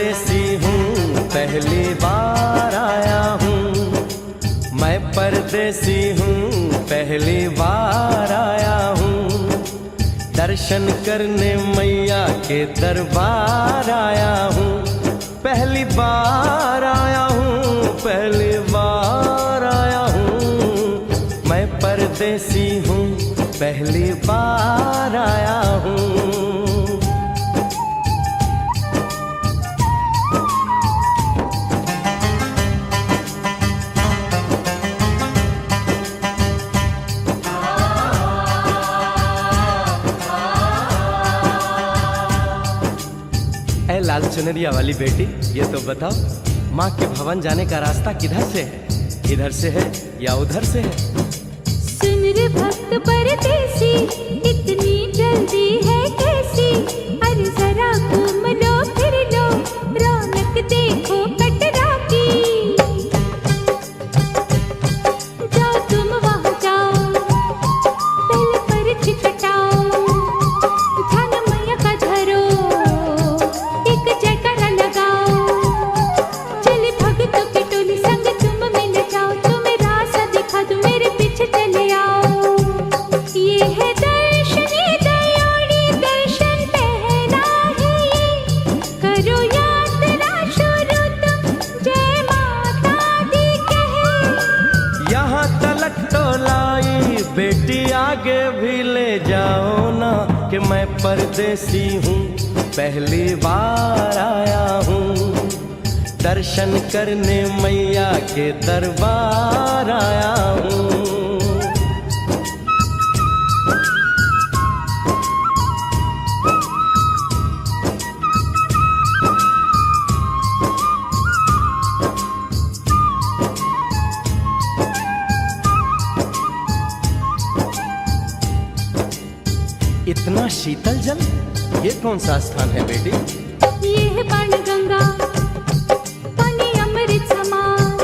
परदेसी हूँ, पहली बार आया हूँ। मैं परदेसी हूँ, पहली बार आया हूँ। दर्शन करने मैया के दरबार आया हूँ। पहली बार आया हूँ, पहली बार आया हूँ। मैं परदेसी हूँ, पहली बार आया हूँ। ऐ लाल चुनरिया वाली बेटी, ये तो बताओ माँ के भवन जाने का रास्ता किधर से है? इधर से है या उधर से है? सुन रे भक्त परदेसी, इतनी जल्दी है कैसी? अरे जरा घूम लो फिर लो, रौनक देखो कटरा की। जाओ तुम वहाँ जाओ, पहले परछ कटाओ, ध्यान मैया का धरो, एक जयकारा लगाओ। चले भक्तों की टोली संग तुम मिल जाओ, तुम्हें रास्ता दिखा दूं, मेरे पीछे चले आओ। ये है दर्शनी दयोड़ी दर्शन पहला है ये, करो यात्रा शुरू तुम, जय माता दी कहे। यहाँ तलक तो लाई बेटी, आगे भी ले जाओ ना, कि मैं परदेसी हूँ, पहली बार आया हूँ। दर्शन करने मैया के दरबार आया हूँ। इतना शीतल जल, ये कौन सा स्थान है बेटी? ये है बाण गंगा, पानी अमृत समान,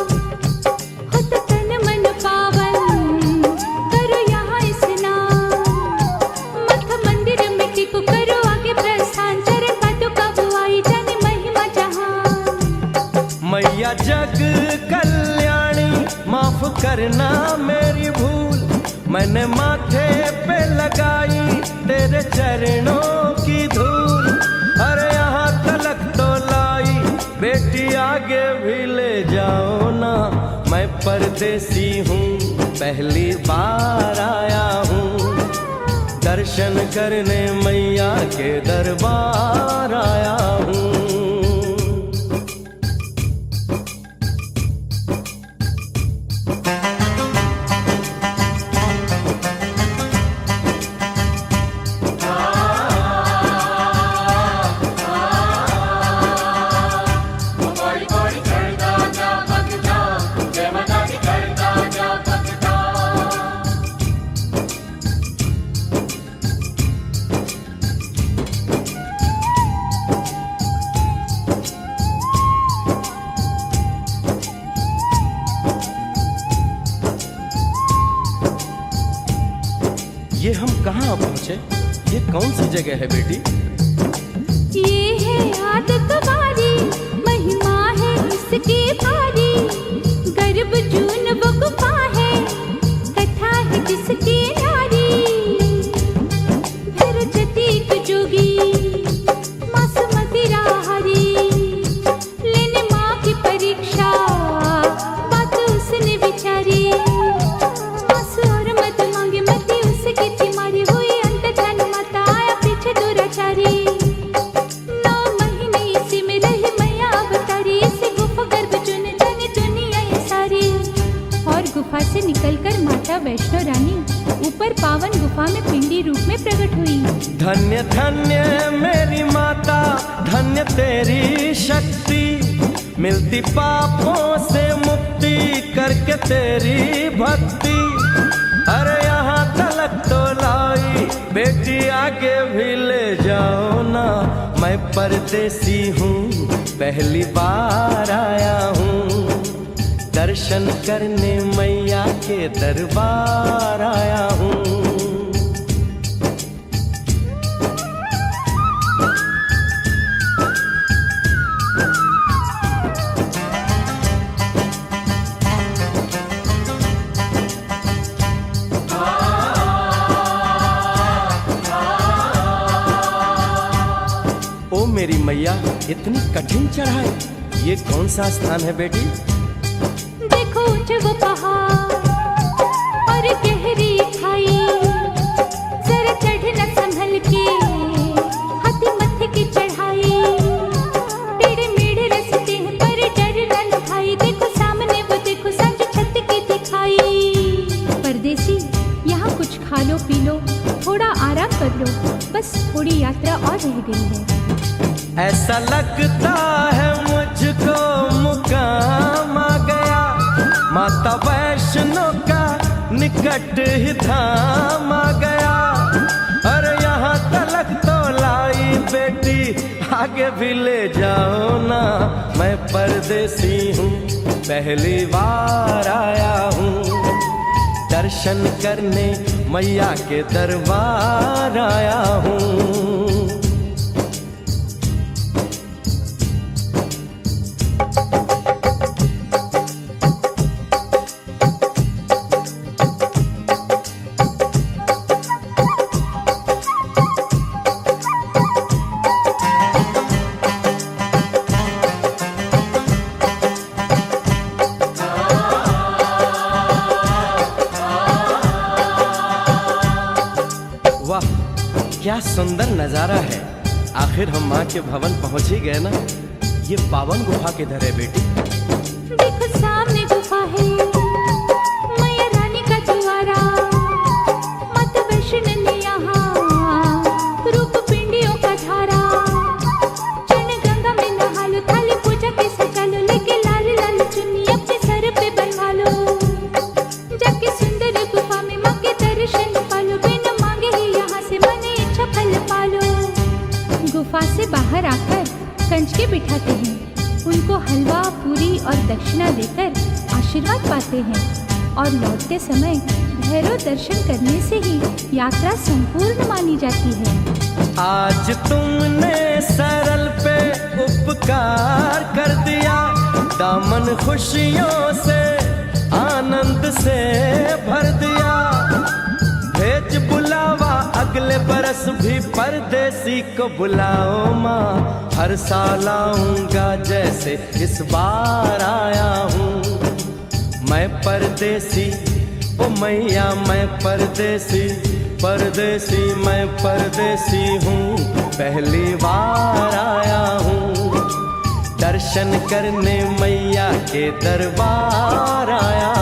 होता तन मन पावन, करो यहाँ स्नान। मठ मंदिर में टिको, करो आगे प्रस्थान, चरण पादुका बुआई, जाने महिमा जहान। मैया जग कल्याणी, माफ करना मेरी भूल, मैंने माथे पे लगाई तेरे चरणों की धूल। अरे यहाँ तलक तो लाई बेटी, आगे भी ले जाओ ना, मैं परदेसी हूँ, पहली बार आया हूँ। दर्शन करने मैया के दरबार आया हूँ। ये हम कहाँ पहुँचे? ये कौन सी जगह है बेटी? ये है आदत वारी, महिमा है इसकी भारी, गर्भ जून वो गुफा है, कथा है जिसकी नारी। भैरव जतीक जोगी, मासूमती राहरी, लेने माँ की परीक्षा, बात उसने विचारी। मासू और मत मांगे मती उसकी थी मारी, हुई अंत धन माता, आया पीछे दुराचारी। 9 महीने इसी में रही मैया अवतारी, इसी गुफा गर्भ चुन जाने दुनिया ये सारी। और गुफा से निकलकर माता वैष्णो रानी ऊपर पावन गुफा में पिंडी रूप में प्रकट हुई। धन्य धन्य मेरी माता, धन्य तेरी शक्ति, मिलती पापों से मुक्ति करके तेरी भक्ति। अरे यहाँ तलक तो लाई बेटी, आगे भी ले जाओ ना, मैं परदेसी हूँ, पहली बार आया हूँ। दर्शन करने मैया के दरबार आया हूँ। मेरी मैया, इतनी कठिन चढ़ाई, ये कौन सा स्थान है बेटी? देखो ऊंचे वो पहाड़ और गहरी खाई, जरा चढ़ना संभल के, हाथी मत्थे की चढ़ाई। टेढ़े मेढ़े रास्ते हैं पर डरना न भाई, देखो सामने वो देखो सांझ छत की दिखाई। परदेसी यहाँ कुछ खा लो पी लो, थोड़ा आराम कर लो, बस थोड़ी यात्रा और रह गई है। ऐसा लगता है मुझको मुकाम आ गया, माता वैष्णो का निकट ही धाम आ गया। अरे यहाँ तलक तो लाई बेटी, आगे भी ले जाओ ना, मैं परदेसी हूँ, पहली बार आया हूँ, दर्शन करने मैया के दरबार आया हूँ। वाह, क्या सुंदर नजारा है। आखिर हम माँ के भवन पहुंच ही गए ना। ये पावन गुफा किधर है बेटी? देखो सामने गुफा है, मैया रानी का द्वारा, माता वैष्णो ने यहाँ रूप पिंडियों का धारा। चरण गंगा में नहा लो, थाली पूजा के सजा लो, लेके लाल लाल चुन्नी अपने सर पे बनवा लो, जाके सुंदर गुफा में माँ के दर्शन पालो, बिना मांगे ही यहाँ से मन इच्छा फल पालो। गुफा से बाहर आकर कंचके बिठाते हैं, उनको हलवा पूरी और दक्षिणा देकर आशीर्वाद पाते हैं, और लौटते समय भैरव दर्शन करने से ही यात्रा संपूर्ण मानी जाती है। आज तुमने सरल पे उपकार कर दिया, दामन खुशियों से आनंद से भर दिया। भेज बुलावा अगले बरस भी परदेसी को बुलाओ माँ, हर साल आऊंगा जैसे इस बार आया हूँ। मैं परदेसी ओ मैया, मैं परदेसी, परदेसी मैं परदेसी हूँ, पहली बार आया हूँ, दर्शन करने मैया के दरबार आया